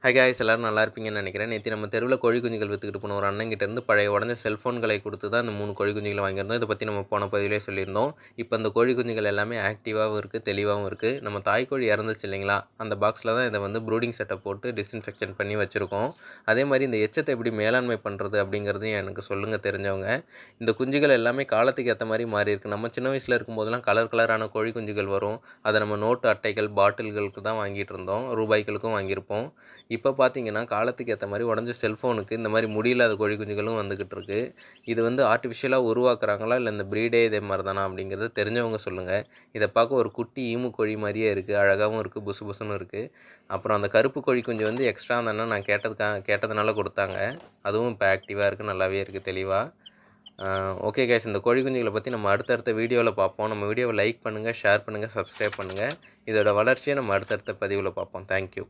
Hi guys எல்லாரும் நல்லா இருப்பீங்கன்னு நினைக்கிறேன். நேற்று நம்ம தெருவில் கோழி குஞ்சுகள் விற்றுக்கிட்டு போன ஒரு அண்ணங்கிட்ட இருந்து பழைய உடஞ்ச செல்ஃபோன்களை கொடுத்து தான் அந்த 3 கோழி குஞ்சுகளை வாங்கியிருந்தோம். இதை பற்றி நம்ம போன பதிவிலே சொல்லியிருந்தோம். இப்போ அந்த கோழி குஞ்சுகள் எல்லாமே ஆக்டிவாகவும் இருக்குது, தெளிவாகவும் இருக்குது. நம்ம தாய்க்கோழி இறந்துச்சு இல்லைங்களா, அந்த பாக்ஸில் தான் இதை வந்து ப்ரூடிங் செட்டப் போட்டு டிஸ்இன்ஃபெக்ஷன் பண்ணி வச்சுருக்கோம். அதே மாதிரி இந்த எச்சத்தை எப்படி மேலாண்மை பண்ணுறது அப்படிங்கிறதையும் எனக்கு சொல்லுங்கள் தெரிஞ்சவங்க. இந்த குஞ்சுகள் எல்லாமே காலத்துக்கு ஏற்ற மாதிரி மாறி இருக்குது. நம்ம சின்ன வயசில் இருக்கும்போதெல்லாம் கலர் கலரான கோழி குஞ்சுகள் வரும். அதை நம்ம நோட்டு அட்டைகள் பாட்டில்களுக்கு தான் வாங்கிட்டு இருந்தோம், ரூபாய்களுக்கும் வாங்கியிருப்போம். இப்போ பார்த்தீங்கன்னா காலத்துக்கு ஏற்ற மாதிரி உடஞ்ச செல்ஃபோனுக்கு இந்த மாதிரி முடியில்லாத கோழி குஞ்சுகளும் வந்துக்கிட்டு இருக்கு. இது வந்து ஆர்டிஃபிஷியலாக உருவாக்குறாங்களா இல்லை இந்த ப்ரீடே இதே மாதிரி தானா அப்படிங்கிறத தெரிஞ்சவங்க சொல்லுங்கள். இதை பார்க்க ஒரு குட்டி ஈமு கோழி மாதிரியே இருக்குது, அழகாகவும் இருக்குது, புசு புசுன்னு இருக்குது. அப்புறம் அந்த கருப்பு கோழி குஞ்சு வந்து எக்ஸ்ட்ரா அந்த அண்ணன் நான் கேட்டதுனால கொடுத்தாங்க. அதுவும் இப்போ ஆக்டிவாக இருக்குது, நல்லாவே இருக்குது, தெளிவாக. ஓகே கைஸ், இந்த கோழி குஞ்சுகளை பற்றி நம்ம அடுத்தடுத்த வீடியோவில் பார்ப்போம். நம்ம வீடியோவை லைக் பண்ணுங்கள், ஷேர் பண்ணுங்கள், சப்ஸ்கிரைப் பண்ணுங்கள். இதோட வளர்ச்சியை நம்ம அடுத்தடுத்த பதிவில் பார்ப்போம். தேங்க்யூ.